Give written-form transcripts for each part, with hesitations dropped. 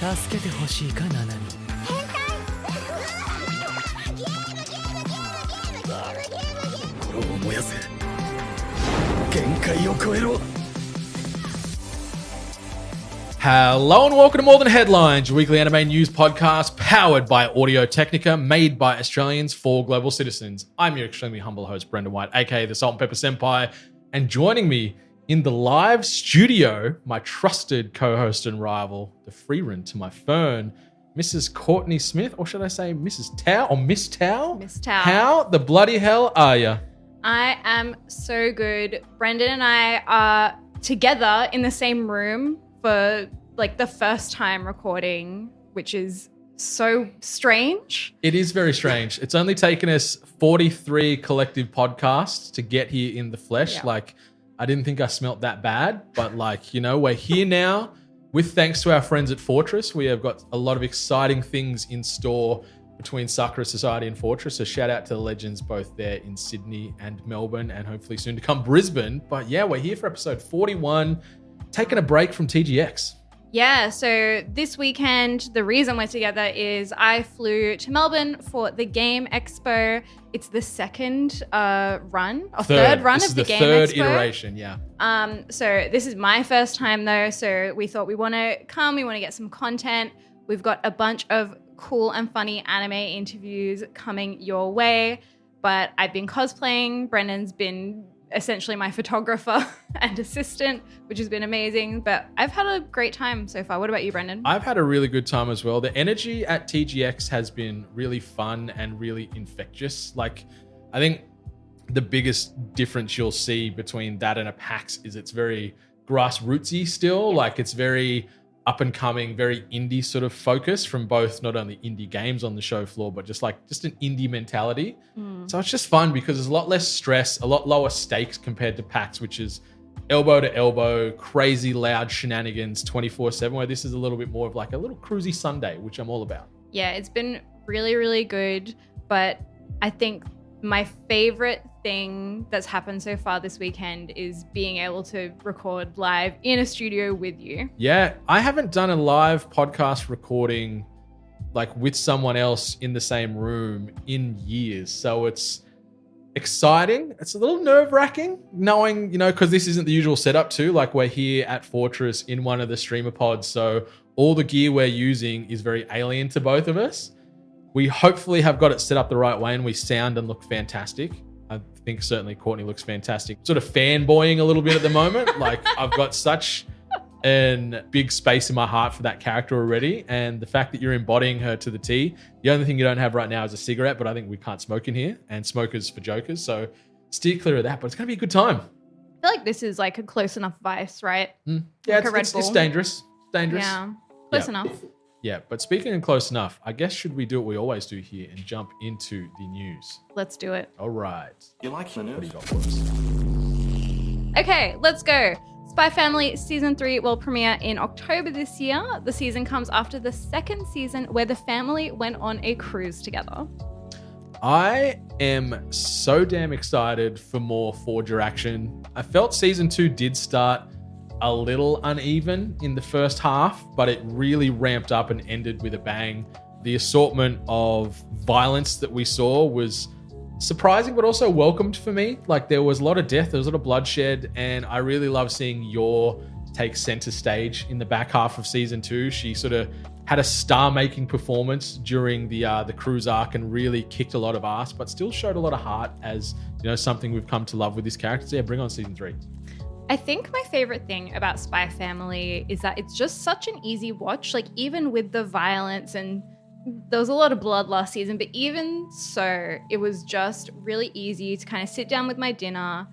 助けてほしいかナナミ。心を燃やせ。限界を超えろ。 Hello and welcome to More Than Headlines, your weekly anime news podcast powered by Audio Technica, made by Australians for global citizens. I'm your extremely humble host, Brendan White, aka the Salt and Pepper Senpai, and joining me in the live studio, my trusted co-host and rival, the free run to my fern, Mrs. Courtney Smith, or should I say Mrs. Tao or Miss Tao? Miss Tao. How the bloody hell are you? I am so good. Brendan and I are together in the same room for like the first time recording, which is so strange. It is very strange. It's only taken us 43 collective podcasts to get here in the flesh. Yeah. Like, I didn't think I smelt that bad, but like, you know, we're here now with thanks to our friends at Fortress. We have got a lot of exciting things in store between Sakura Society and Fortress. So shout out to the legends both there in Sydney and Melbourne, and hopefully soon to come Brisbane. But yeah, we're here for episode 41, taking a break from TGX. Yeah, so this weekend, the reason we're together is I flew to Melbourne for the Game Expo. It's the second third run of the Game Expo. This is the third iteration, yeah. So this is my first time though, so we thought we want to come, we want to get some content. We've got a bunch of cool and funny anime interviews coming your way, but I've been cosplaying. Brendan's been essentially my photographer and assistant, which has been amazing, but I've had a great time so far. What about you, Brendan? I've had a really good time as well. The energy at TGX has been really fun and really infectious. Like, I think the biggest difference you'll see between that and a PAX is it's very grassrootsy still. Like, it's very up and coming, very indie sort of focus from both not only indie games on the show floor, but just an indie mentality. So it's just fun because there's a lot less stress, a lot lower stakes compared to PAX, which is elbow to elbow, crazy loud shenanigans 24/7, where this is a little bit more of like a little cruisy Sunday, which I'm all about. Yeah, it's been really, really good, but I think my favorite thing that's happened so far this weekend is being able to record live in a studio with you. Yeah, I haven't done a live podcast recording like with someone else in the same room in years. So it's exciting. It's a little nerve-wracking knowing, you know, because this isn't the usual setup too. Like, we're here at Fortress in one of the streamer pods. So all the gear we're using is very alien to both of us. We hopefully have got it set up the right way and we sound and look fantastic. I think certainly Courtney looks fantastic. Sort of fanboying a little bit at the moment. Like, I've got such a big space in my heart for that character already. And the fact that you're embodying her to the T. The only thing you don't have right now is a cigarette, but I think we can't smoke in here, and smokers for jokers. So steer clear of that, but it's going to be a good time. I feel like this is like a close enough vice, right? Yeah, like it's dangerous. Dangerous. Yeah, close enough. Yeah, but speaking of close enough, I guess should we do what we always do here and jump into the news? Let's do it. All right. You like the What do news? you got for us? Okay, let's go. Spy Family Season 3 will premiere in October this year. The season comes after the second season where the family went on a cruise together. I am so damn excited for more Forger action. I felt Season 2 did start a little uneven in the first half, but it really ramped up and ended with a bang. The assortment of violence that we saw was surprising, but also welcomed for me. Like, there was a lot of death, there was a lot of bloodshed, and I really love seeing Yor take center stage in the back half of Season 2. She sort of had a star-making performance during the cruise arc and really kicked a lot of ass, but still showed a lot of heart as, you know, something we've come to love with this character. So yeah, bring on Season 3. I think my favorite thing about Spy Family is that it's just such an easy watch. Like, even with the violence, and there was a lot of blood last season, but even so, it was just really easy to kind of sit down with my dinner,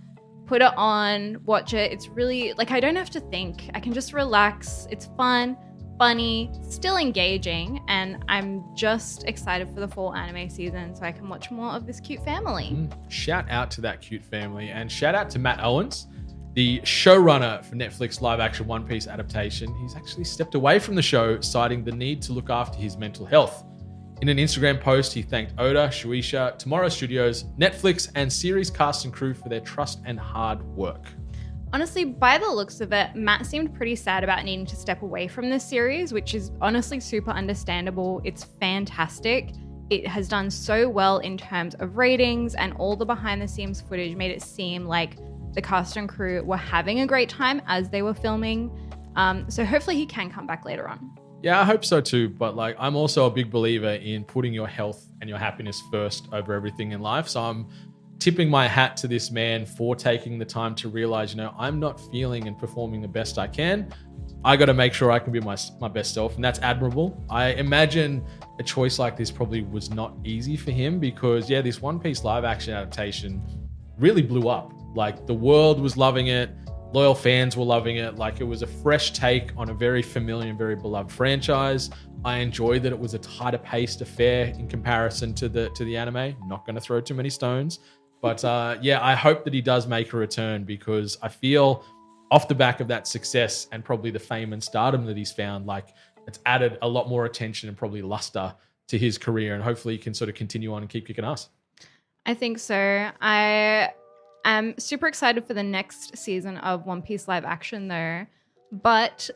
put it on, watch it. It's really, like, I don't have to think. I can just relax. It's fun, funny, still engaging, and I'm just excited for the fall anime season so I can watch more of this cute family. Shout out to that cute family, and shout out to Matt Owens, the showrunner for Netflix live-action One Piece adaptation. He's actually stepped away from the show, citing the need to look after his mental health. In an Instagram post, he thanked Oda, Shueisha, Tomorrow Studios, Netflix, and series cast and crew for their trust and hard work. Honestly, by the looks of it, Matt seemed pretty sad about needing to step away from this series, which is honestly super understandable. It's fantastic. It has done so well in terms of ratings, and all the behind the scenes footage made it seem like the cast and crew were having a great time as they were filming. So hopefully he can come back later on. Yeah, I hope so too. But like, I'm also a big believer in putting your health and your happiness first over everything in life. So I'm tipping my hat to this man for taking the time to realize, I'm not feeling and performing the best I can. I got to make sure I can be my best self, and that's admirable. I imagine a choice like this probably was not easy for him because, this One Piece live action adaptation really blew up. Like, the world was loving it. Loyal fans were loving it. Like, it was a fresh take on a very familiar and very beloved franchise. I enjoyed that it was a tighter paced affair in comparison to the anime. Not going to throw too many stones. But I hope that he does make a return because I feel off the back of that success and probably the fame and stardom that he's found, like, it's added a lot more attention and probably luster to his career, and hopefully he can sort of continue on and keep kicking ass. I think so. I am super excited for the next season of One Piece live action though. But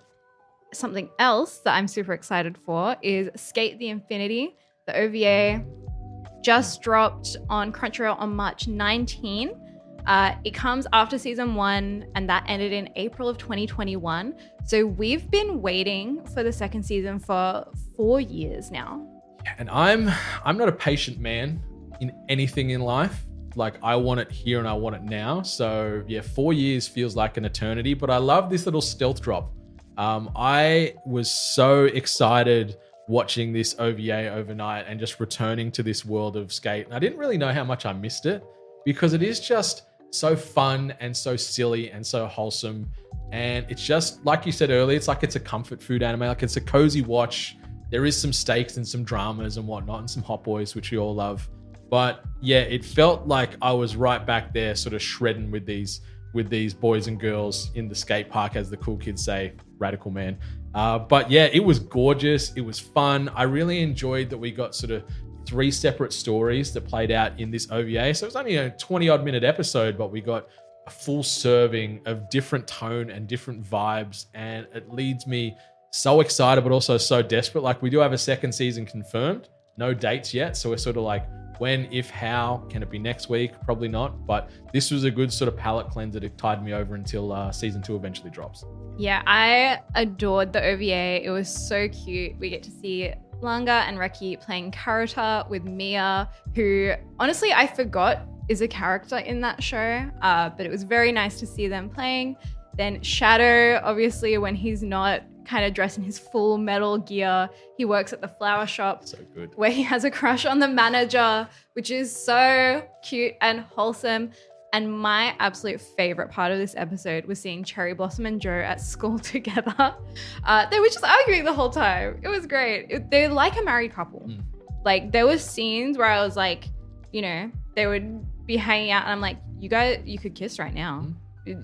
something else that I'm super excited for is SK8 the Infinity, the OVA. Just dropped on Crunchyroll on March 19. It comes after season 1, and that ended in April of 2021. So we've been waiting for the second season for 4 years now. And I'm not a patient man in anything in life. Like, I want it here and I want it now. So 4 years feels like an eternity, but I love this little stealth drop. I was so excited watching this OVA overnight and just returning to this world of SK8. And I didn't really know how much I missed it because it is just so fun and so silly and so wholesome. And it's just, like you said earlier, it's like it's a comfort food anime. Like, it's a cozy watch. There is some stakes and some dramas and whatnot and some hot boys, which we all love. But it felt like I was right back there sort of shredding with these boys and girls in the skate park, as the cool kids say. Radical man. But it was gorgeous. It was fun. I really enjoyed that we got sort of 3 separate stories that played out in this OVA. So it was only a 20-odd minute episode, but we got a full serving of different tone and different vibes. And it leads me so excited, but also so desperate. Like, we do have a second season confirmed. No dates yet. So we're sort of like, when, if, how? Can it be next week? Probably not. But this was a good sort of palate cleanser that tied me over until season 2 eventually drops. Yeah, I adored the OVA. It was so cute. We get to see Langa and Reki playing Karata with Mia, who honestly I forgot is a character in that show. But it was very nice to see them playing. Then Shadow, obviously, when he's not kind of dressed in his full metal gear, he works at the flower shop. So good. Where he has a crush on the manager, which is so cute and wholesome. And my absolute favorite part of this episode was seeing Cherry Blossom and Joe at school together. They were just arguing the whole time. It was great. They're like a married couple. Like, there were scenes where I was like, they would be hanging out and I'm like, you could kiss right now.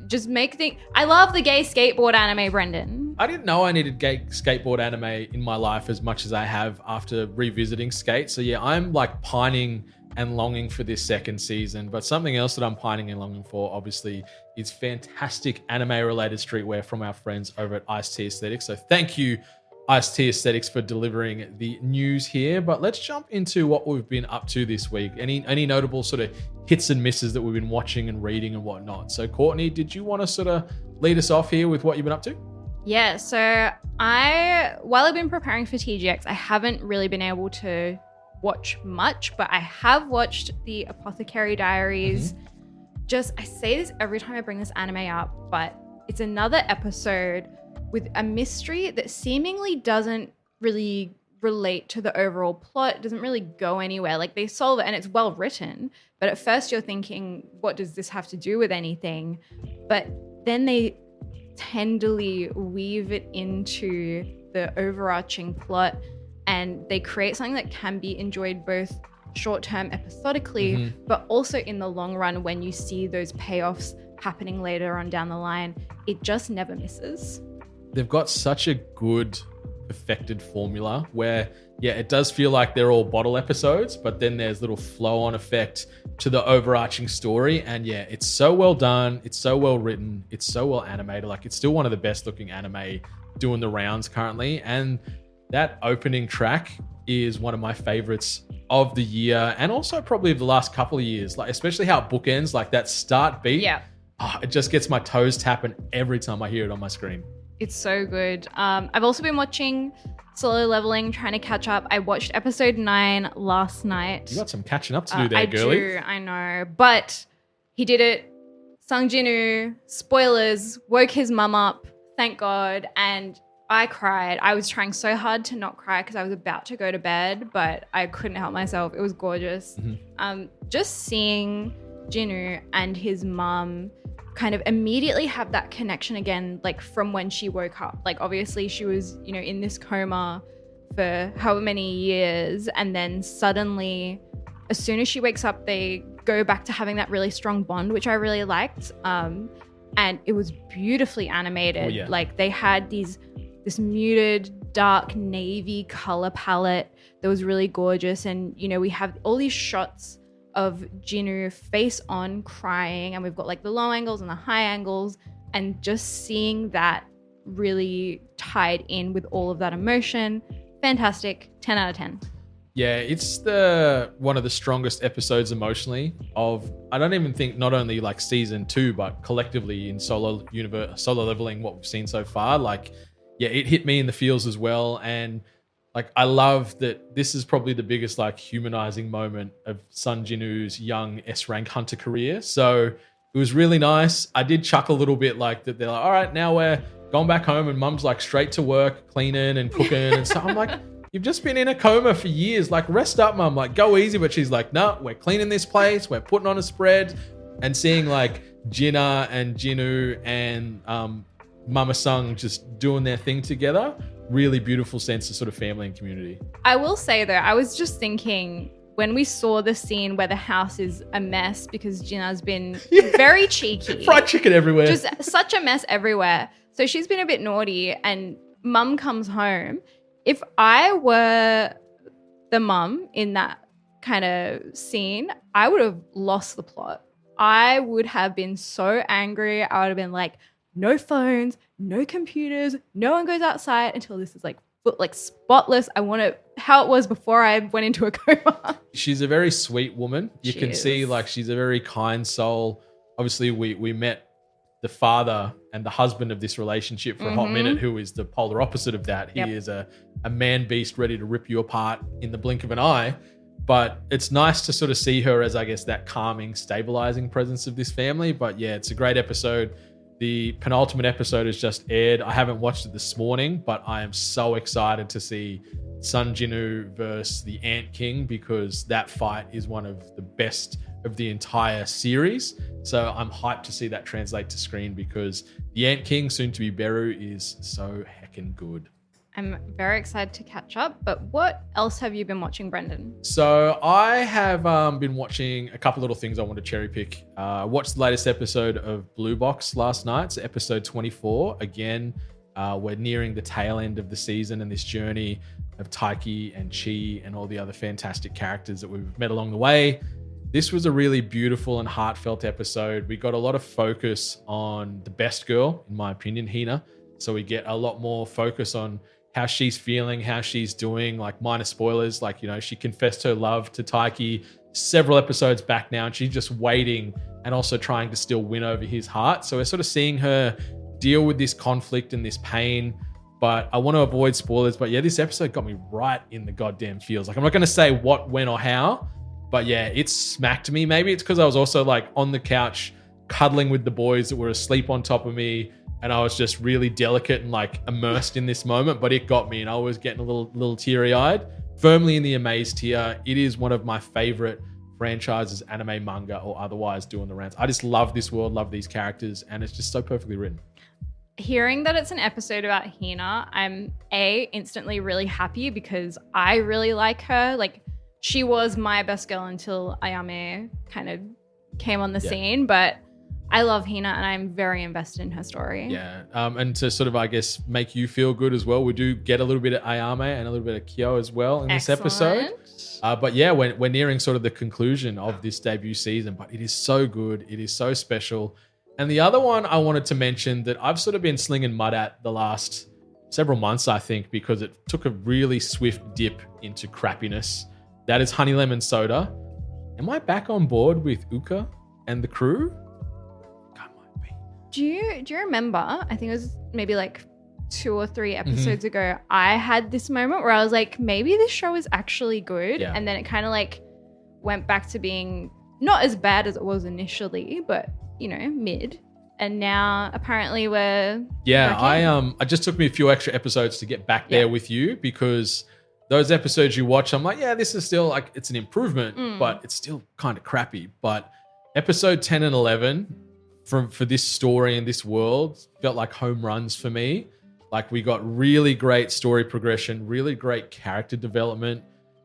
Just make things. I love the gay skateboard anime, Brendan. I didn't know I needed gay skateboard anime in my life as much as I have after revisiting Skate. So I'm like pining and longing for this second season. But something else that I'm pining and longing for, obviously, is fantastic anime-related streetwear from our friends over at Ice-T Aesthetics. So thank you, Ice-T Aesthetics, for delivering the news here. But let's jump into what we've been up to this week. Any notable sort of hits and misses that we've been watching and reading and whatnot. So Courtney, did you want to sort of lead us off here with what you've been up to? Yeah, so while I've been preparing for TGX, I haven't really been able to watch much, but I have watched the Apothecary Diaries. I say this every time I bring this anime up, but it's another episode with a mystery that seemingly doesn't really relate to the overall plot. It doesn't really go anywhere. Like, they solve it and it's well written, but at first you're thinking, what does this have to do with anything? But then they tenderly weave it into the overarching plot, and they create something that can be enjoyed both short-term episodically, but also in the long run when you see those payoffs happening later on down the line. It just never misses. They've got such a good perfected formula where yeah, it does feel like they're all bottle episodes, but then there's little flow-on effect to the overarching story. And yeah, it's so well done. It's so well written. It's so well animated. Like, it's still one of the best looking anime doing the rounds currently. And that opening track is one of my favorites of the year, and also probably of the last couple of years. Like, especially how it bookends, like that start beat. Yeah. It just gets my toes tapping every time I hear it on my screen. It's so good. I've also been watching Solo Leveling, trying to catch up. I watched episode 9 last night. You got some catching up to do there, girlie. I know. But he did it. Sung Jin-woo, spoilers, woke his mum up, thank God. And I cried. I was trying so hard to not cry because I was about to go to bed, but I couldn't help myself. It was gorgeous. Just seeing Jin-woo and his mum kind of immediately have that connection again, like from when she woke up. Like, obviously she was, you know, in this coma for however many years, and then suddenly as soon as she wakes up, they go back to having that really strong bond, which I really liked. And it was beautifully animated. Oh, yeah. Like, they had this muted dark navy color palette that was really gorgeous, and you know, we have all these shots of Jinu face on crying, and we've got like the low angles and the high angles, and just seeing that really tied in with all of that emotion. Fantastic. 10 out of 10. Yeah, it's one of the strongest episodes emotionally of, I don't even think, not only like season 2, but collectively in Solo Leveling, what we've seen so far. Like, yeah, it hit me in the feels as well. And like, I love that this is probably the biggest like humanizing moment of Sun Jinwoo's young S-rank hunter career. So it was really nice. I did chuckle a little bit, like that they're like, all right, now we're going back home, and mum's like straight to work, cleaning and cooking. And so I'm like, you've just been in a coma for years. Like, rest up, mum. Like, go easy. But she's like, no, we're cleaning this place. We're putting on a spread. And seeing like Jinna and Jinwoo and Mama Sung just doing their thing together, really beautiful sense of sort of family and community. I will say though, I was just thinking when we saw the scene where the house is a mess because Jinna's been very cheeky. Fried chicken everywhere. Just such a mess everywhere. So she's been a bit naughty, and mum comes home. If I were the mum in that kind of scene, I would have lost the plot. I would have been so angry. I would have been like, no phones, no computers, no one goes outside until this is like spotless. I want it how it was before I went into a coma. She's a very sweet woman. You She can is. see like she's a very kind soul. Obviously, we met the father and the husband of this relationship for a hot minute, who is the polar opposite of that. He is a man beast ready to rip you apart in the blink of an eye. But it's nice to sort of see her as, I guess, that calming, stabilizing presence of this family. But yeah, it's a great episode. The penultimate episode has just aired. I haven't watched it this morning, but I am so excited to see Sun Jinwoo versus the Ant King, because that fight is one of the best of the entire series. So I'm hyped to see that translate to screen, because the Ant King, soon to be Beru, is so heckin' good. I'm very excited to catch up, but what else have you been watching, Brendan? So I have been watching a couple little things I want to cherry pick. I watched the latest episode of Blue Box last night. It's episode 24. Again, we're nearing the tail end of the season and this journey of Taiki and Chi and all the other fantastic characters that we've met along the way. This was a really beautiful and heartfelt episode. We got a lot of focus on the best girl, in my opinion, Hina. So we get a lot more focus on how she's feeling, how she's doing, like minor spoilers. Like, you know, she confessed her love to Taiki several episodes back now, and she's just waiting and also trying to still win over his heart. So we're sort of seeing her deal with this conflict and this pain. But I want to avoid spoilers. But yeah, this episode got me right in the goddamn feels. Like, I'm not going to say what, when, or how, but yeah, it smacked me. Maybe it's because I was also like on the couch cuddling with the boys that were asleep on top of me, and I was just really delicate and like immersed in this moment, but it got me, and I was getting a little teary-eyed. Firmly in the amazed tier. It is one of my favorite franchises, anime, manga, or otherwise, doing the rounds. I just love this world, love these characters, and it's just so perfectly written. Hearing that it's an episode about Hina, I'm instantly really happy, because I really like her. Like, she was my best girl until Ayame kind of came on the scene, but I love Hina and I'm very invested in her story. Yeah. And to sort of, I guess, make you feel good as well, we do get a little bit of Ayame and a little bit of Kyo as well in this episode. But yeah, we're nearing sort of the conclusion of this debut season, but it is so good. It is so special. And the other one I wanted to mention that I've sort of been slinging mud at the last several months, I think, because it took a really swift dip into crappiness. That is Honey Lemon Soda. Am I back on board with Uka and the crew? God, might be. Do you remember? I think it was maybe like 2 or 3 episodes ago. I had this moment where I was like, maybe this show is actually good, and then it kind of like went back to being not as bad as it was initially, but you know, mid. And now apparently we're it just took me a few extra episodes to get back there with you, because those episodes you watch, I'm like, yeah, this is still like, it's an improvement, but it's still kind of crappy. But episode 10 and 11 for this story and this world felt like home runs for me. Like, we got really great story progression, really great character development,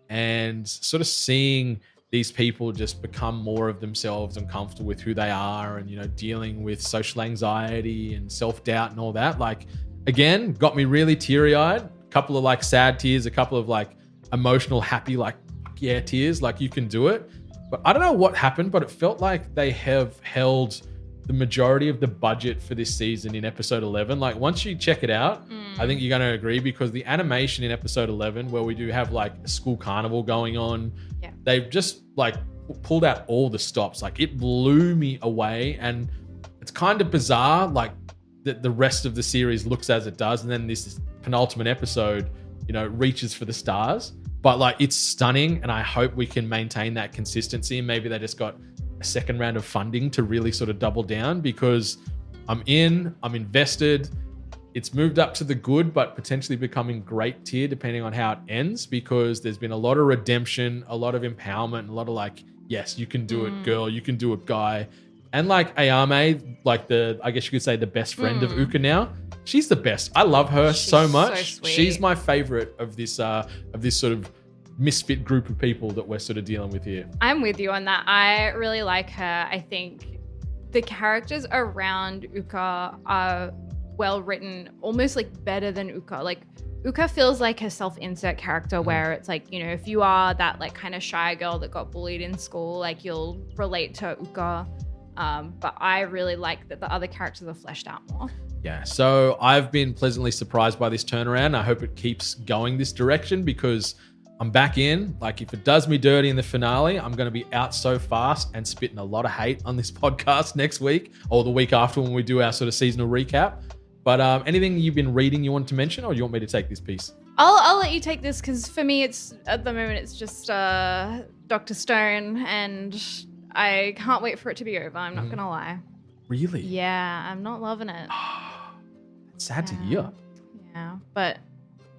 and sort of seeing these people just become more of themselves and comfortable with who they are, and, you know, dealing with social anxiety and self-doubt and all that. Like, again, got me really teary-eyed. A couple of like sad tears, a couple of like emotional, happy, like, yeah, tears. Like, you can do it. But I don't know what happened, but it felt like they have held the majority of the budget for this season in episode 11. Like, once you check it out, I think you're going to agree, because the animation in episode 11, where we do have like a school carnival going on, they've just like pulled out all the stops. Like, it blew me away. And it's kind of bizarre, like, that the rest of the series looks as it does, and then this penultimate episode, you know, reaches for the stars. But like, it's stunning, and I hope we can maintain that consistency. Maybe they just got a second round of funding to really sort of double down, because I'm invested. It's moved up to the good, but potentially becoming great tier depending on how it ends, because there's been a lot of redemption, a lot of empowerment, a lot of like, yes, you can do it, girl, you can do it, guy. And like Ayame, like I guess you could say the best friend of Uka now. She's the best. I love her so much. So sweet. She's my favorite of this sort of misfit group of people that we're sort of dealing with here. I'm with you on that. I really like her. I think the characters around Uka are well written, almost like better than Uka. Like, Uka feels like a self-insert character where it's like, you know, if you are that like kind of shy girl that got bullied in school, like, you'll relate to Uka. But I really like that the other characters are fleshed out more. Yeah, so I've been pleasantly surprised by this turnaround. I hope it keeps going this direction, because I'm back in. Like, if it does me dirty in the finale, I'm going to be out so fast and spitting a lot of hate on this podcast next week, or the week after when we do our sort of seasonal recap. But anything you've been reading you want to mention, or do you want me to take this piece? I'll let you take this, because for me, it's at the moment, it's just Dr. Stone, and I can't wait for it to be over. I'm not going to lie. Really? Yeah, I'm not loving it. It's sad to hear. Yeah, but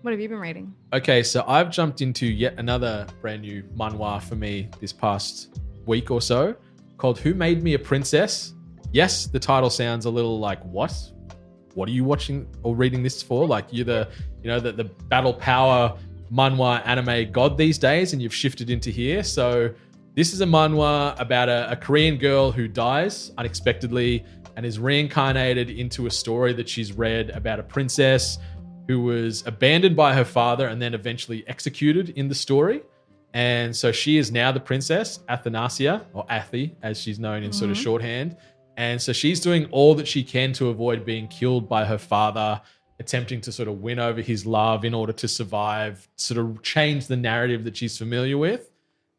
what have you been reading? Okay, so I've jumped into yet another brand new manhwa for me this past week or so, called Who Made Me a Princess? Yes, the title sounds a little like, what? What are you watching or reading this for? Like, you're the battle power manhwa anime god these days, and you've shifted into here. So this is a manhwa about a Korean girl who dies unexpectedly and is reincarnated into a story that she's read about a princess who was abandoned by her father and then eventually executed in the story. And so she is now the princess, Athanasia, or Athi, as she's known in sort of shorthand. And so she's doing all that she can to avoid being killed by her father, attempting to sort of win over his love in order to survive, sort of change the narrative that she's familiar with.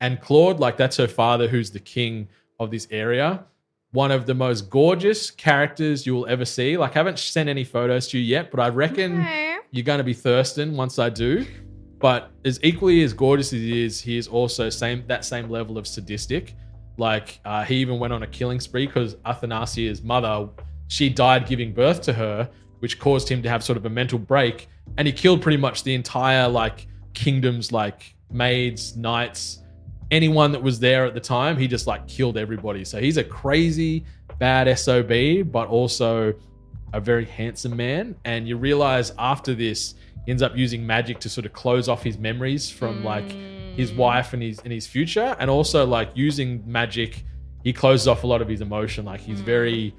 And Claude, like, that's her father, who's the king of this area. One of the most gorgeous characters you will ever see. Like, I haven't sent any photos to you yet, but I reckon you're going to be thirsting once I do. But as equally as gorgeous as he is also that same level of sadistic. Like, he even went on a killing spree because Athanasia's mother, she died giving birth to her, which caused him to have sort of a mental break. And he killed pretty much the entire, like, kingdom's, like, maids, knights, anyone that was there at the time. He just, like, killed everybody. So he's a crazy, bad SOB, but also a very handsome man. And you realize after this, he ends up using magic to sort of close off his memories from, like, his wife and his future, and also, like, using magic, he closes off a lot of his emotion. Like he's very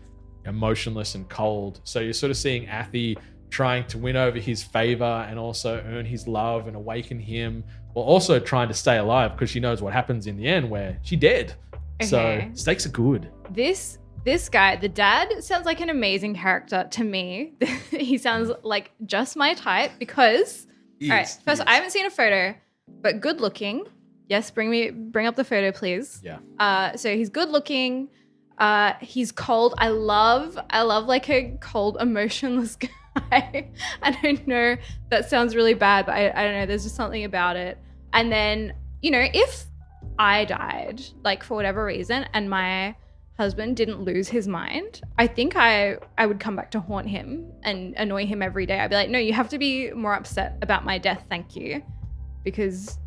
emotionless and cold. So you're sort of seeing Athi trying to win over his favor and also earn his love and awaken him, while also trying to stay alive because she knows what happens in the end where she dead. Okay. So stakes are good. This guy, the dad, sounds like an amazing character to me. He sounds like just my type because, all right, first, I haven't seen a photo, but good looking. Yes, bring up the photo, please. Yeah. So he's good looking. He's cold. I love like a cold, emotionless guy. I don't know. That sounds really bad, but I don't know. There's just something about it. And then, if I died, like for whatever reason, and my husband didn't lose his mind, I think I would come back to haunt him and annoy him every day. I'd be like, no, you have to be more upset about my death, thank you. Because,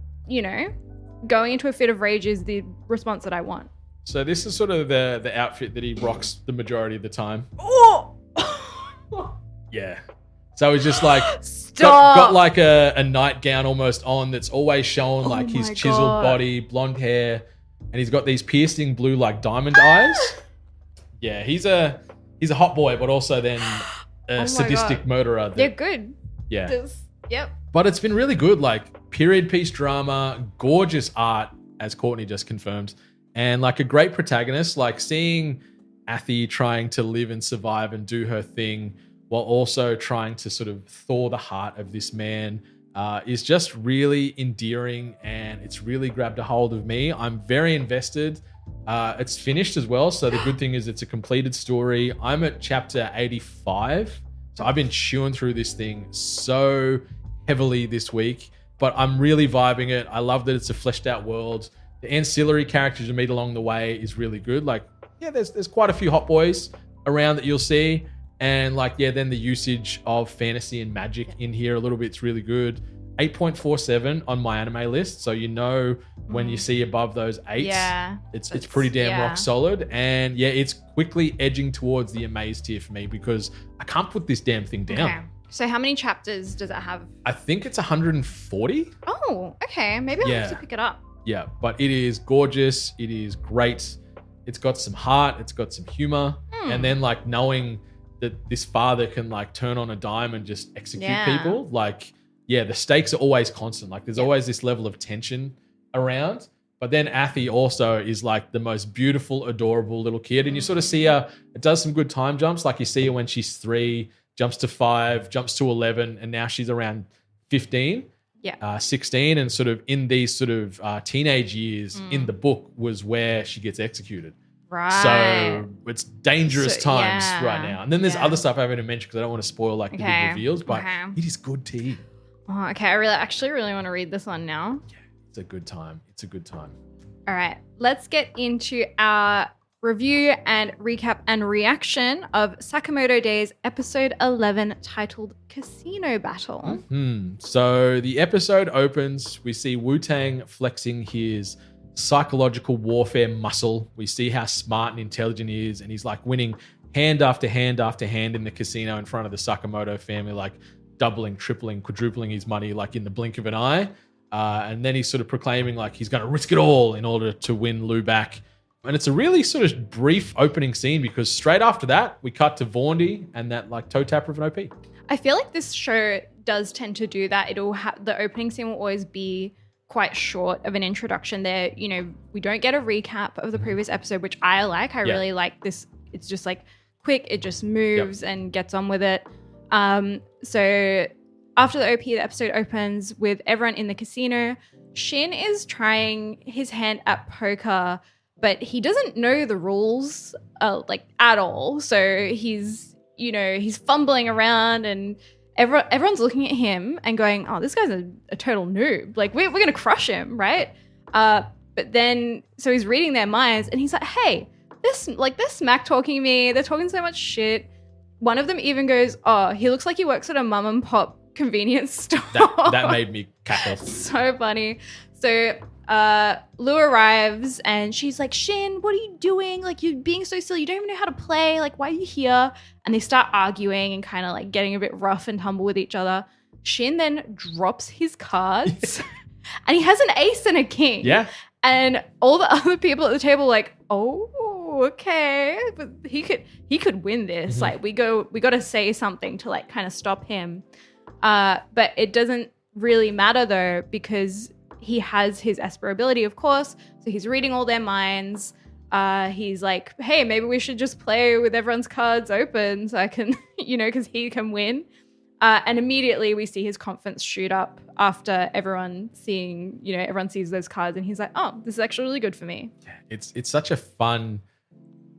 going into a fit of rage is the response that I want. So this is sort of the outfit that he rocks the majority of the time. Oh! Yeah. So he's just like Stop! got like a nightgown almost on that's always showing like his chiseled God. body, blonde hair, and he's got these piercing blue like diamond eyes. Yeah, he's a hot boy, but also then a sadistic murderer. They're good. Yeah. Yep. But it's been really good, like period piece drama, gorgeous art, as Courtney just confirmed, and like a great protagonist. Like seeing Athi trying to live and survive and do her thing while also trying to sort of thaw the heart of this man is just really endearing, and it's really grabbed a hold of me. I'm very invested. It's finished as well, so the good thing is it's a completed story. I'm at chapter 85, so I've been chewing through this thing so heavily this week, but I'm really vibing it. I love that it's a fleshed out world. The ancillary characters you meet along the way is really good. Like, yeah, there's quite a few hot boys around that you'll see. And like, yeah, then the usage of fantasy and magic in here a little bit's really good. 8.47 on my anime list. So when you see above those 8s, it's pretty damn rock solid. And yeah, it's quickly edging towards the amaze tier for me because I can't put this damn thing down. Okay. So how many chapters does it have? I think it's 140. Oh, okay. Maybe I'll have to pick it up. Yeah, but it is gorgeous. It is great. It's got some heart. It's got some humor. And then like knowing that this father can like turn on a dime and just execute people. Like, yeah, the stakes are always constant. Like there's always this level of tension around. But then Athi also is like the most beautiful, adorable little kid. And you sort of see her, it does some good time jumps. Like you see her when she's 3, jumps to 5, jumps to 11, and now she's around 15. 16, and sort of in these sort of teenage years in the book was where she gets executed. Right. So it's dangerous times right now. And then there's other stuff I haven't mentioned because I don't want to spoil like the big reveals, but it is good tea. Oh, okay. I really want to read this one now. Yeah, it's a good time. It's a good time. All right. Let's get into our review and recap and reaction of Sakamoto Days episode 11 titled Casino Battle. So the episode opens, we see Wu-Tang flexing his psychological warfare muscle. We see how smart and intelligent he is, and he's like winning hand after hand after hand in the casino in front of the Sakamoto family, like doubling, tripling, quadrupling his money like in the blink of an eye. And then he's sort of proclaiming like he's going to risk it all in order to win Lou back. And it's a really sort of brief opening scene because straight after that, we cut to Vaundy and that like toe tapper of an OP. I feel like this show does tend to do that. The opening scene will always be quite short of an introduction there. We don't get a recap of the previous episode, which I like. I really like this. It's just like quick. It just moves and gets on with it. So after the OP, the episode opens with everyone in the casino. Shin is trying his hand at poker, but he doesn't know the rules like at all. So he's fumbling around and everyone's looking at him and going, oh, this guy's a total noob. Like we're going to crush him, right? But then, so he's reading their minds and he's like, hey, they're smack talking me. They're talking so much shit. One of them even goes, oh, he looks like he works at a mum and pop convenience store. That made me cackle. So funny. So Lou arrives and she's like, Shin, what are you doing? Like, you're being so silly. You don't even know how to play. Like, why are you here? And they start arguing and kind of like getting a bit rough and tumble with each other. Shin then drops his cards and he has an ace and a king. Yeah. And all the other people at the table are like, oh, oh, okay, but he could win this. Like we got to say something to like kind of stop him. But it doesn't really matter though, because he has his Esper ability, of course. So he's reading all their minds. He's like, hey, maybe we should just play with everyone's cards open so I can, because he can win. And immediately we see his confidence shoot up after everyone sees those cards, and he's like, oh, this is actually really good for me. It's such a fun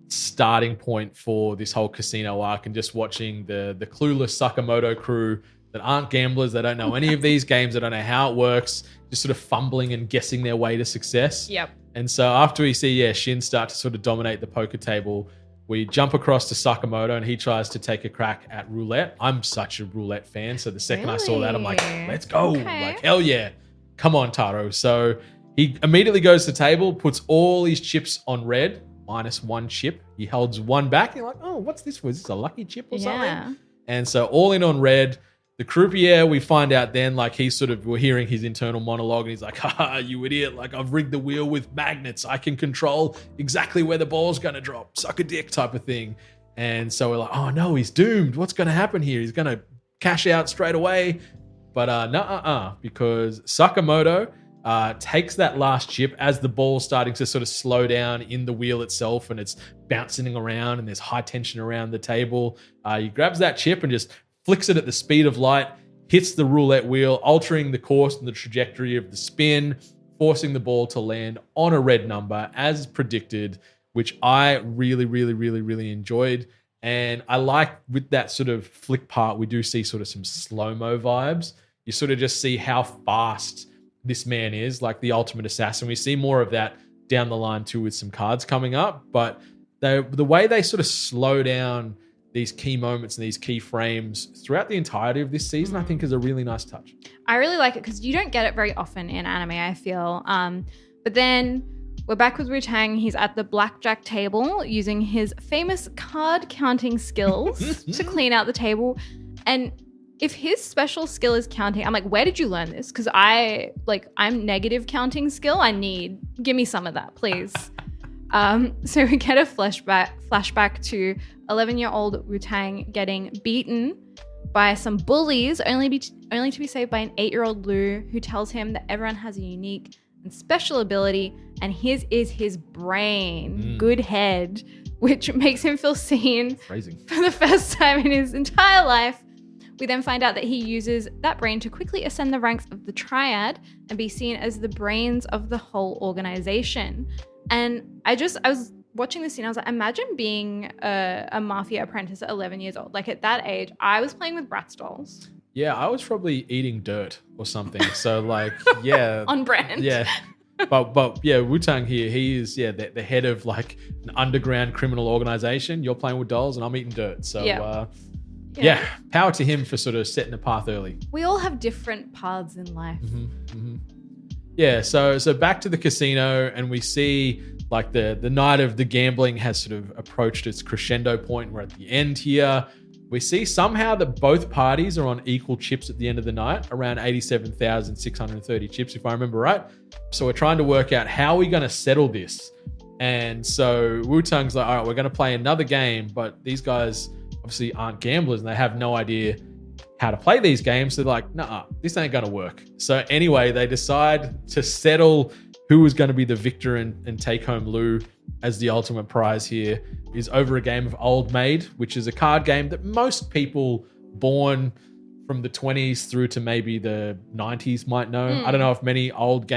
starting point for this whole casino arc, and just watching the clueless Sakamoto crew that aren't gamblers, they don't know any of these games, they don't know how it works, just sort of fumbling and guessing their way to success. Yep. And so after we see, Shin start to sort of dominate the poker table, we jump across to Sakamoto and he tries to take a crack at roulette. I'm such a roulette fan, so the second I saw that, I'm like, let's go. Okay. Like, hell yeah. Come on, Taro. So he immediately goes to the table, puts all his chips on red, minus one chip. He holds one back. You're like, oh, what's this? Was this a lucky chip or something? And so all in on red. The croupier, we find out then, like we're hearing his internal monologue, and he's like, haha, you idiot. Like, I've rigged the wheel with magnets. I can control exactly where the ball's going to drop. Suck a dick type of thing. And so we're like, oh no, he's doomed. What's going to happen here? He's going to cash out straight away. But because Sakamoto takes that last chip as the ball's starting to sort of slow down in the wheel itself, and it's bouncing around and there's high tension around the table. He grabs that chip and just flicks it at the speed of light, hits the roulette wheel, altering the course and the trajectory of the spin, forcing the ball to land on a red number as predicted, which I really, really, really, really enjoyed. And I like with that sort of flick part, we do see sort of some slow-mo vibes. You sort of just see how fast this man is, like the ultimate assassin. We see more of that down the line too with some cards coming up. But the way they sort of slow down these key moments and these key frames throughout the entirety of this season, I think is a really nice touch. I really like it because you don't get it very often in anime, I feel. But then we're back with Wu-Tang. He's at the blackjack table using his famous card counting skills to clean out the table. And if his special skill is counting, I'm like, where did you learn this? Because I'm negative counting skill. Give me some of that, please. So we get a flashback to 11-year-old Wu-Tang getting beaten by some bullies, only to be saved by an 8-year-old Lu, who tells him that everyone has a unique and special ability, and his is his brain, good head, which makes him feel seen for the first time in his entire life. We then find out that he uses that brain to quickly ascend the ranks of the triad and be seen as the brains of the whole organization. And I was watching this scene, I was like, imagine being a mafia apprentice at 11 years old. Like at that age, I was playing with Bratz dolls. Yeah, I was probably eating dirt or something. So like, yeah. On brand. Yeah. But yeah, Wu-Tang here, he is, the head of like an underground criminal organization. You're playing with dolls and I'm eating dirt. So yeah, power to him for sort of setting the path early. We all have different paths in life. Yeah, so back to the casino, and we see like the night of the gambling has sort of approached its crescendo point. We're at the end here. We see somehow that both parties are on equal chips at the end of the night, around 87,630 chips, if I remember right. So we're trying to work out how we're going to settle this. And so Wu-Tang's like, all right, we're going to play another game, but these guys obviously aren't gamblers and they have no idea how to play these games. So they're like, nah, this ain't going to work. So anyway, they decide to settle who was going to be the victor and take home Lu as the ultimate prize here is over a game of Old Maid, which is a card game that most people born from the 20s through to maybe the 90s might know. I don't know if many Old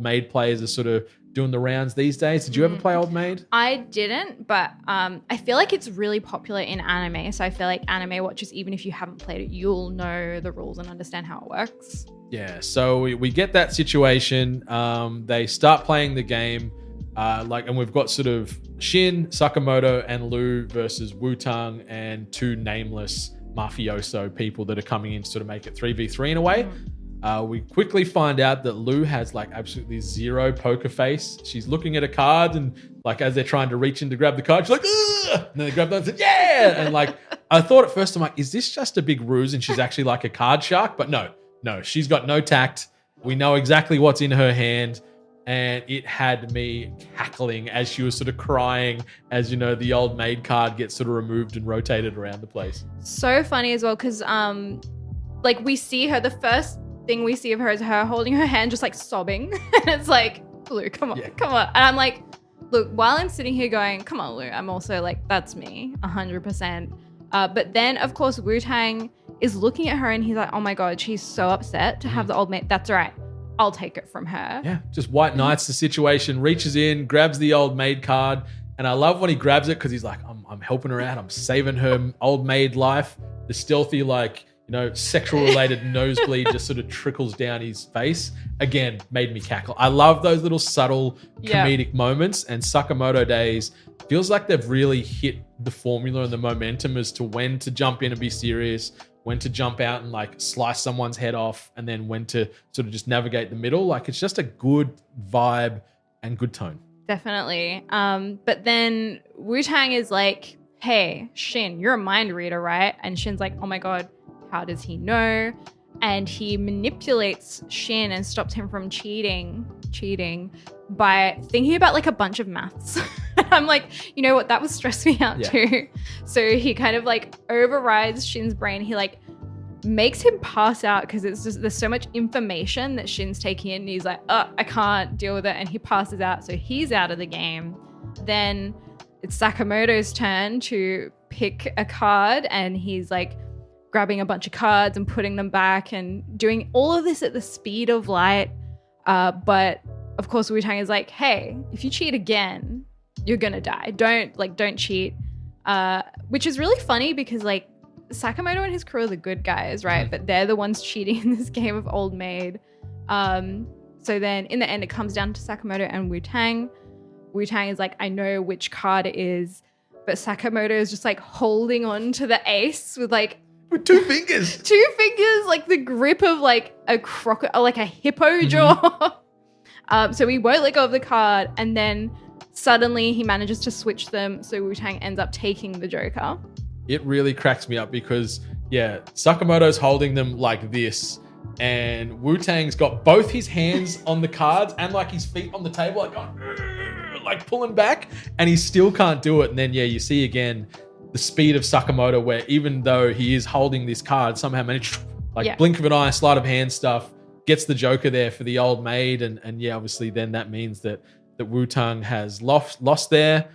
Maid players are sort of doing the rounds these days. Did you ever play Old Maid? I didn't, but I feel like it's really popular in anime. So I feel like anime watchers, even if you haven't played it, you'll know the rules and understand how it works. Yeah, so we get that situation. They start playing the game, and we've got sort of Shin, Sakamoto, and Lu versus Wu-Tang and two nameless mafioso people that are coming in to sort of make it 3v3 in a way. We quickly find out that Lu has like absolutely zero poker face. She's looking at a card and like as they're trying to reach in to grab the card, she's like, ugh! And then they grab that and said, yeah! And like, I thought at first, I'm like, is this just a big ruse and she's actually like a card shark? But no, she's got no tact. We know exactly what's in her hand. and it had me cackling as she was sort of crying as, the old maid card gets sort of removed and rotated around the place. So funny as well because, we see her, the first thing we see of her is her holding her hand just, sobbing. And it's like, Lou, come on, come on. And I'm like, look, while I'm sitting here going, come on, Lou, I'm also like, that's me, 100%. But then, of course, Wu-Tang is looking at her and he's like, oh my God, she's so upset to have the old maid. That's all right. I'll take it from her. Yeah, just white knights the situation, reaches in, grabs the old maid card. And I love when he grabs it because he's like, I'm helping her out. I'm saving her old maid life. The stealthy, sexual related nosebleed just sort of trickles down his face. Again, made me cackle. I love those little subtle comedic moments, and Sakamoto Days feels like they've really hit the formula and the momentum as to when to jump in and be serious, when to jump out and slice someone's head off, and then when to sort of just navigate the middle. It's just a good vibe and good tone. Definitely. But then Wu-Tang is like, hey, Shin, you're a mind reader, right? And Shin's like, oh my God, how does he know? And he manipulates Shin and stops him from cheating by thinking about a bunch of maths. And I'm like, you know what? That would stress me out too. So he kind of overrides Shin's brain. He makes him pass out because it's just, there's so much information that Shin's taking in. And he's like, oh, I can't deal with it. And he passes out. So he's out of the game. Then it's Sakamoto's turn to pick a card, and he's grabbing a bunch of cards and putting them back and doing all of this at the speed of light. But of course, Wu-Tang is like, hey, if you cheat again, you're going to die. Don't cheat. Which is really funny because Sakamoto and his crew are the good guys, right? But they're the ones cheating in this game of old maid. So then in the end, it comes down to Sakamoto and Wu-Tang. Wu-Tang is like, I know which card it is. But Sakamoto is just holding on to the ace with with two fingers. The grip of a crocodile, a hippo jaw. So he won't let go of the card, and then suddenly he manages to switch them, so Wu-Tang ends up taking the Joker. It really cracks me up because, Sakamoto's holding them like this, and Wu-Tang's got both his hands on the cards and his feet on the table, pulling back, and he still can't do it. And then, you see again the speed of Sakamoto, where even though he is holding this card, somehow managed, blink of an eye, sleight of hand stuff, gets the Joker there for the old maid. And obviously then that means that Wu-Tang has lost there.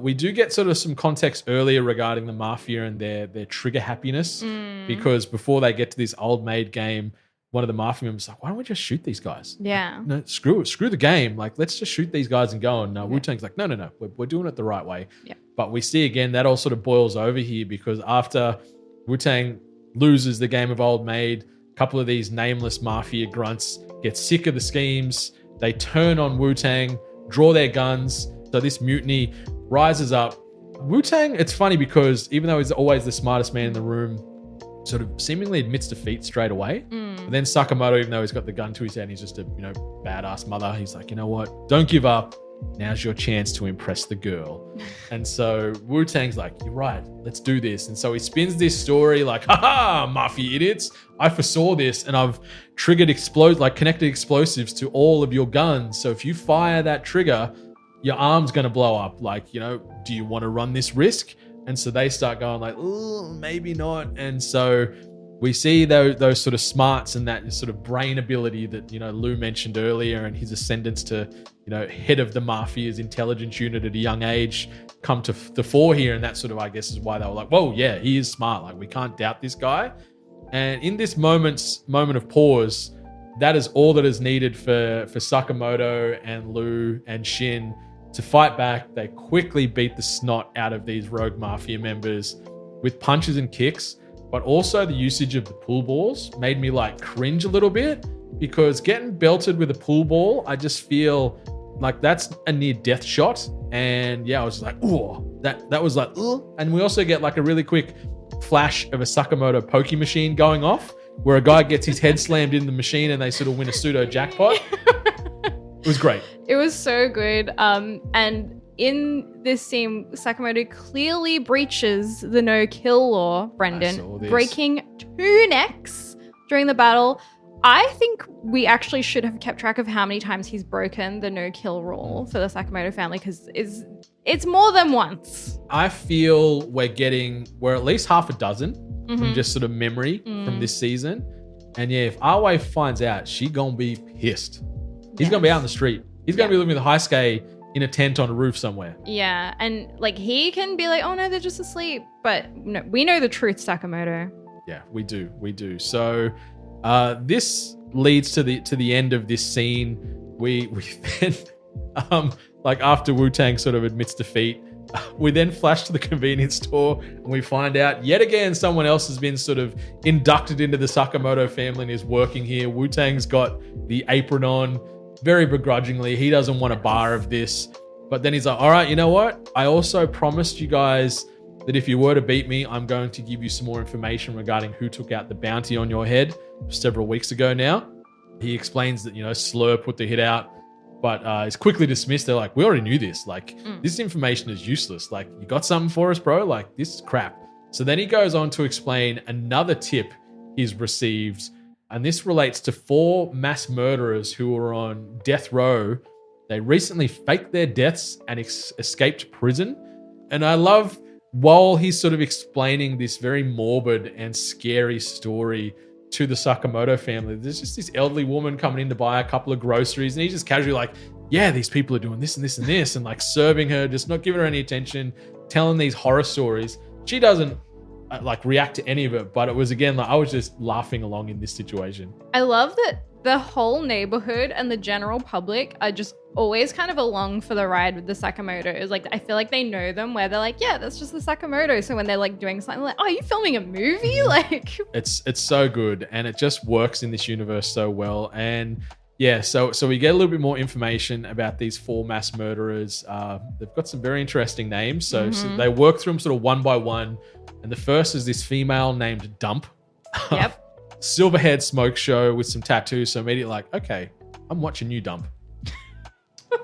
We do get sort of some context earlier regarding the Mafia and their trigger happiness, because before they get to this old maid game, one of the Mafia members is like, why don't we just shoot these guys? Yeah. No, screw the game. Let's just shoot these guys and go. And Wu-Tang's like, no, we're doing it the right way. Yeah. But we see again, that all sort of boils over here because after Wu-Tang loses the game of old maid, a couple of these nameless Mafia grunts get sick of the schemes. They turn on Wu-Tang, draw their guns. So this mutiny rises up. Wu-Tang, it's funny because even though he's always the smartest man in the room, sort of seemingly admits defeat straight away. But then Sakamoto, even though he's got the gun to his head, he's just a badass mother. He's like, you know what? Don't give up. Now's your chance to impress the girl. And so Wu-Tang's like, you're right. Let's do this. And so he spins this story haha, Mafia idiots. I foresaw this and I've triggered connected explosives to all of your guns. So if you fire that trigger, your arm's going to blow up. Do you want to run this risk? And so they start going oh, maybe not. And so we see those sort of smarts and that sort of brain ability that, Lou mentioned earlier, and his ascendance to, head of the Mafia's intelligence unit at a young age come to the fore here. And that sort of, I guess, is why they were like, whoa, yeah, he is smart. We can't doubt this guy. And in this moment of pause, that is all that is needed for Sakamoto and Lou and Shin to fight back. They quickly beat the snot out of these rogue Mafia members with punches and kicks, but also the usage of the pool balls made me cringe a little bit, because getting belted with a pool ball, I just feel like that's a near death shot. And I was just like, ooh, that was ooh. And we also get a really quick flash of a Sakamoto pokey machine going off, where a guy gets his head slammed in the machine and they sort of win a pseudo jackpot. It was great. It was so good. And in this scene, Sakamoto clearly breaches the no-kill law, Brendan, breaking 2 necks during the battle. I think we actually should have kept track of how many times he's broken the no-kill rule for the Sakamoto family, because it's more than once. I feel we're at least half a dozen from just sort of memory from this season. And yeah, if Aoi finds out, she gonna be pissed. He's gonna be out in the street. He's gonna be living with Heisuke in a tent on a roof somewhere. Yeah, and like he can be like, oh no, they're just asleep. But no, we know the truth, Sakamoto. Yeah, we do. So this leads to the end of this scene. We then like after Wu-Tang sort of admits defeat, we then flash to the convenience store and we find out yet again someone else has been sort of inducted into the Sakamoto family and is working here. Wu-Tang's got the apron on, very begrudgingly. He doesn't want a bar of this. But then he's like, all right, you know what? I also promised you guys that if you were to beat me, I'm going to give you some more information regarding who took out the bounty on your head several weeks ago now. He explains that, Slur put the hit out, but it's quickly dismissed. They're like, we already knew this. Like, this information is useless. Like, you got something for us, bro? Like, this is crap. So then he goes on to explain another tip he's received, and this relates to 4 mass murderers who were on death row. They recently faked their deaths and escaped prison. And I love, while he's sort of explaining this very morbid and scary story to the Sakamoto family, there's just this elderly woman coming in to buy a couple of groceries, and he's just casually like, yeah, these people are doing this and this and this, and like serving her, just not giving her any attention, telling these horror stories. She doesn't react to any of it, but it was, again, like I was just laughing along in this situation. I love that the whole neighborhood and the general public are just always kind of along for the ride with the Sakamotos. Like, I feel like they know them, where they're like, yeah, that's just the Sakamoto. So when they're like doing something, like, oh, are you filming a movie? Like, it's so good, and it just works in this universe so well. And yeah, so we get a little bit more information about these 4 mass murderers. They've got some very interesting names. So they work through them sort of one by one. And the first is this female named Dump. Yep. Silver-haired smoke show with some tattoos. So immediately like, okay, I'm watching you, Dump.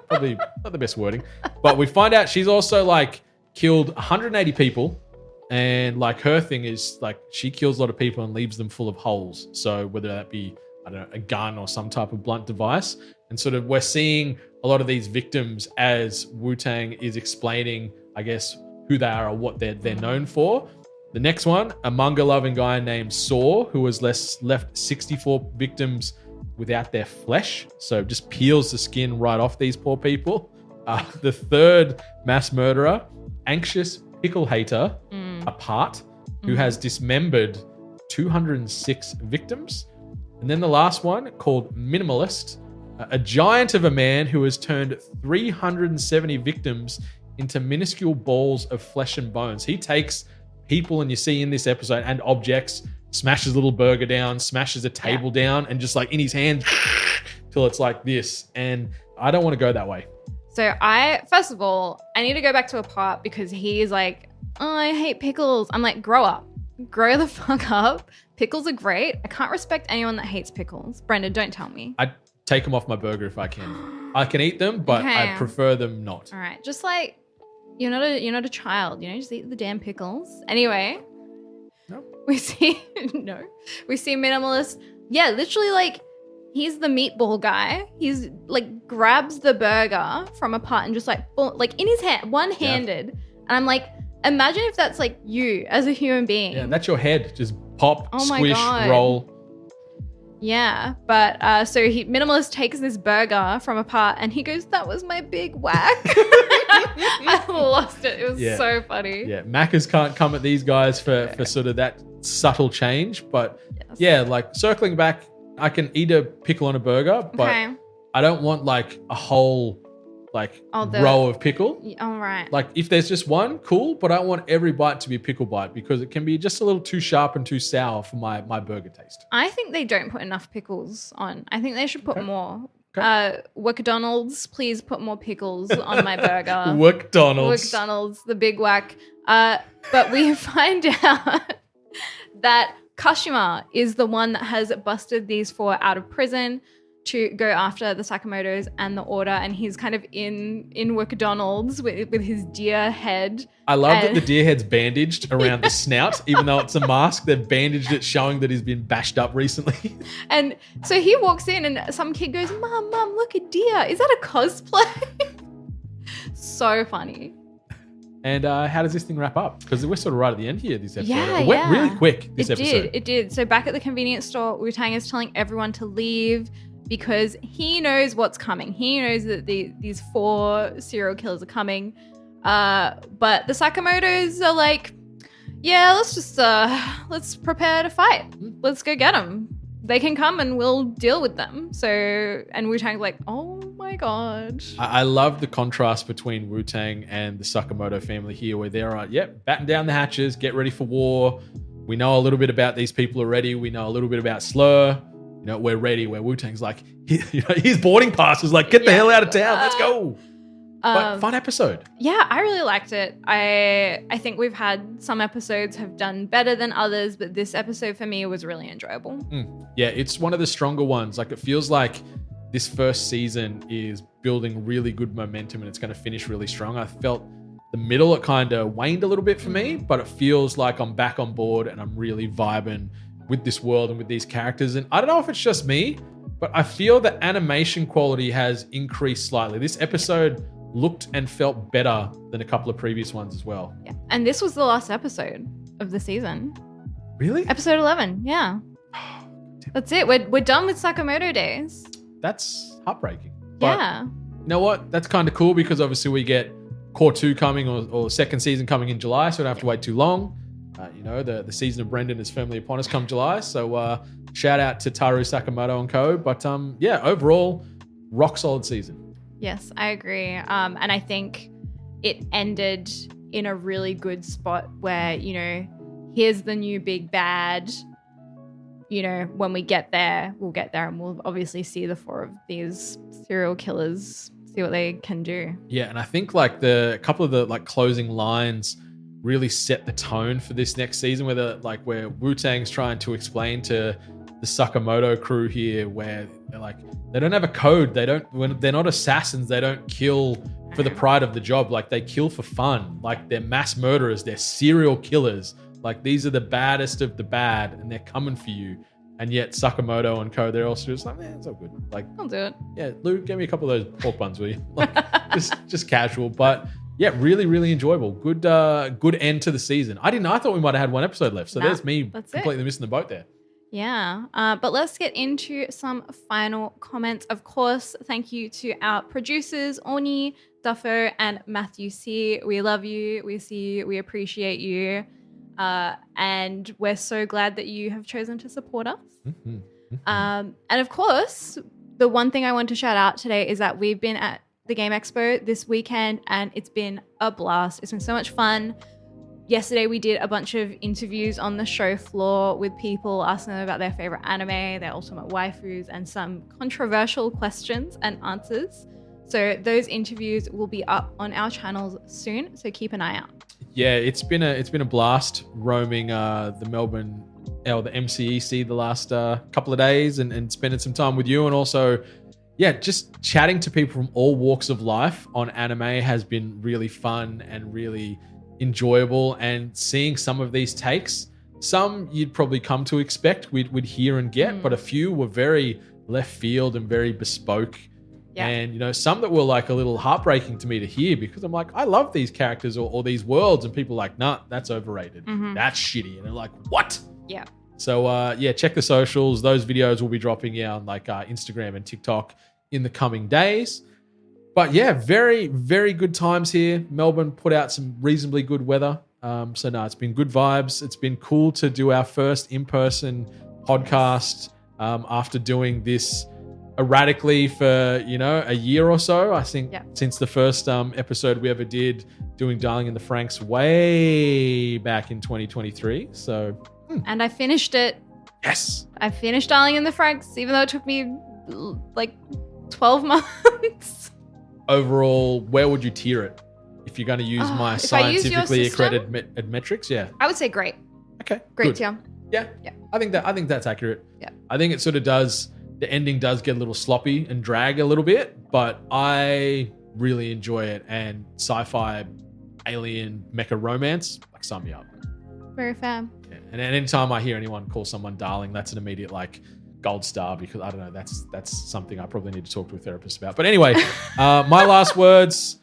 Probably not the best wording. But we find out she's also like killed 180 people. And like her thing is like she kills a lot of people and leaves them full of holes. So whether that be, I don't know, a gun or some type of blunt device. And sort of we're seeing a lot of these victims as Wu-Tang is explaining, I guess, who they are or what they're known for. The next one, a manga-loving guy named Saw, who has left 64 victims without their flesh. So just peels the skin right off these poor people. The third mass murderer, Anxious Pickle Hater, Apart, who has dismembered 206 victims. And then the last one, called Minimalist, a giant of a man who has turned 370 victims into minuscule balls of flesh and bones. He takes people, and you see in this episode, and objects, smashes a little burger down, smashes a table down, and just like in his hand till it's like this. And I don't want to go that way. So first of all, I need to go back to Apart, because he's like, oh, I hate pickles. I'm like, grow up. Grow the fuck up. Pickles are great. I can't respect anyone that hates pickles. Brenda, don't tell me. I'd take them off my burger if I can. I can eat them, but I prefer them not. All right. Just like, you're not a child, just eat the damn pickles. Anyway. No. We see Minimalist. Yeah, literally like he's the meatball guy. He's like grabs the burger from Apart and just like in his hand, one-handed. Yeah. And I'm like, imagine if that's like you as a human being. Yeah, that's your head. Just pop, squish, roll. Yeah, but Minimalist takes this burger from Apart and he goes, that was my big whack. I lost it. It was so funny. Yeah, Macca's can't come at these guys for sort of that subtle change. But like circling back, I can eat a pickle on a burger, but I don't want like a whole row of pickle. All right. Like if there's just one, cool, but I don't want every bite to be a pickle bite because it can be just a little too sharp and too sour for my burger taste. I think they don't put enough pickles on. I think they should put more. McDonald's, please put more pickles on my burger. McDonald's, the big whack. But we find out that Kashima is the one that has busted these 4 out of prison. to go after the Sakamotos and the Order, and he's kind of in McDonald's with his deer head. I love that the deer head's bandaged around the snout, even though it's a mask. They've bandaged it, showing that he's been bashed up recently. And so he walks in, and some kid goes, "Mom, look, a deer. Is that a cosplay?" So funny. And how does this thing wrap up? Because we're sort of right at the end here, this episode. Yeah, it went really quick, this episode. It did. So back at the convenience store, Wu-Tang is telling everyone to leave because he knows what's coming. He knows that these 4 serial killers are coming. But the Sakamotos are like, yeah, let's prepare to fight. Let's go get them. They can come and we'll deal with them. So, and Wu-Tang's like, oh my God. I love the contrast between Wu-Tang and the Sakamoto family here, where they're batten down the hatches, get ready for war. We know a little bit about these people already. We know a little bit about Slur. We're ready. Where Wu-Tang's like, his boarding pass was like, get the hell out of town. Let's go. But fun episode. Yeah, I really liked it. I think we've had some episodes have done better than others, but this episode for me was really enjoyable. Yeah, it's one of the stronger ones. Like, it feels like this first season is building really good momentum and it's going to finish really strong. I felt the middle, it kind of waned a little bit for me, but it feels like I'm back on board and I'm really vibing with this world and with these characters. And I don't know if it's just me, but I feel the animation quality has increased slightly. This episode looked and felt better than a couple of previous ones as well. Yeah. And this was the last episode of the season. Really? Episode 11, yeah. That's it. We're done with Sakamoto Days. That's heartbreaking. But yeah. You know what? That's kind of cool because obviously we get Core 2 coming or second season coming in July, so we don't have to wait too long. The season of Brendan is firmly upon us come July. So shout out to Taru Sakamoto and co. But overall, rock solid season. Yes, I agree. And I think it ended in a really good spot where, here's the new big bad. When we get there, we'll get there and we'll obviously see the 4 of these serial killers, see what they can do. Yeah, and I think a couple of the closing lines really set the tone for this next season, where Wu-Tang's trying to explain to the Sakamoto crew here, where they're they don't have a code. When they're not assassins, they don't kill for the pride of the job. They kill for fun. They're mass murderers. They're serial killers. These are the baddest of the bad, and they're coming for you. And yet Sakamoto and co, they're also just it's all good. I'll do it. Yeah, Lou, give me a couple of those pork buns, will you? just casual, but yeah, really, really enjoyable. Good end to the season. I thought we might have had one episode left. So there's me completely missing the boat there. Yeah, but let's get into some final comments. Of course, thank you to our producers, Orny, Duffo, and Matthew C. We love you. We see you. We appreciate you. And we're so glad that you have chosen to support us. Mm-hmm. And of course, the one thing I want to shout out today is that we've been at the Game Expo this weekend and it's been a blast. It's been so much fun. Yesterday, we did a bunch of interviews on the show floor with people asking them about their favorite anime, their ultimate waifus, and some controversial questions and answers. So those interviews will be up on our channels soon. So keep an eye out. Yeah, it's been a blast roaming the Melbourne or the MCEC the last couple of days and spending some time with you, and also just chatting to people from all walks of life on anime has been really fun and really enjoyable, and seeing some of these takes, some you'd probably come to expect we'd hear and get, but a few were very left field and very bespoke. Yeah. And some that were a little heartbreaking to me to hear, because I'm I love these characters or these worlds, and people are nah, that's overrated. Mm-hmm. That's shitty. And they're what? Yeah. So check the socials. Those videos will be dropping on Instagram and TikTok in the coming days. But yeah, very, very good times here. Melbourne put out some reasonably good weather. It's been good vibes. It's been cool to do our first in-person podcast after doing this erratically for, a year or so. I think since the first episode we ever did doing Darling in the Franxx way back in 2023. So, And I finished it. Yes. I finished Darling in the Franxx, even though it took me 12 months. Overall, where would you tier it if you're going to use my scientifically accredited metrics? Yeah, I would say great. Okay, great tier. Yeah. I think that's accurate. Yeah, I think it sort of does The ending does get a little sloppy and drag a little bit, but I really enjoy it. And sci-fi, alien, mecha romance, like, sign me up. Very fair. Yeah. And anytime I hear anyone call someone darling, that's an immediate like gold star, because I don't know, that's something I probably need to talk to a therapist about. But anyway, my last words.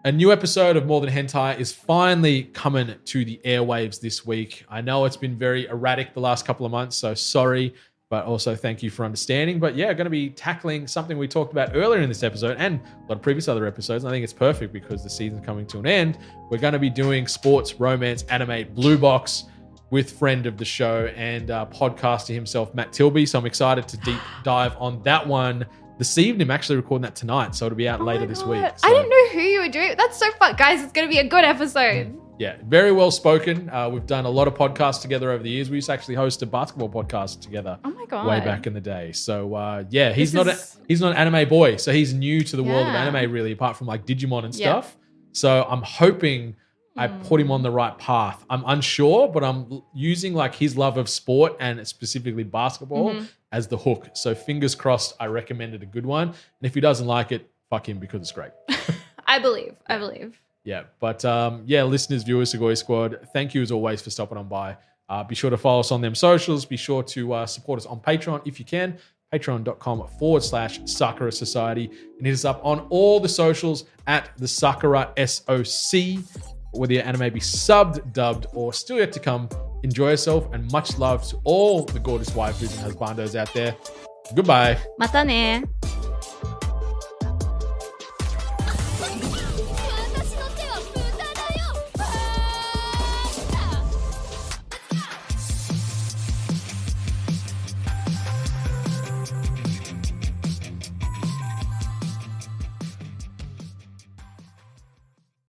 A new episode of More Than Hentai is finally coming to the airwaves this week. I know it's been very erratic the last couple of months, so sorry, but also thank you for understanding. But yeah, going to be tackling something we talked about earlier in this episode and a lot of previous other episodes. And I think it's perfect because the season's coming to an end. We're going to be doing sports, romance, anime, blue box with friend of the show and podcaster himself, Matt Tilby. So I'm excited to deep dive on that one this evening. I'm actually recording that tonight, so it'll be out later this week. So, I didn't know who you were doing. That's so fun. Guys, it's going to be a good episode. Yeah, very well spoken. We've done a lot of podcasts together over the years. We used to actually host a basketball podcast together. Oh my God. Way back in the day. So yeah, he's not an anime boy. So he's new to the world of anime, really, apart from like Digimon and stuff. So I'm hoping I put him on the right path. I'm unsure, but I'm using like his love of sport and specifically basketball as the hook. So fingers crossed, I recommended a good one. And if he doesn't like it, fuck him, because it's great. I believe. Yeah, but listeners, viewers, Sugoi Squad, thank you as always for stopping on by. Be sure to follow us on them socials. Be sure to support us on Patreon if you can. Patreon.com/Sakura Society. And hit us up on all the socials at the Sakura SOC. Whether your anime be subbed, dubbed, or still yet to come, enjoy yourself, and much love to all the gorgeous waifus and husbandos out there. Goodbye. Mata ne.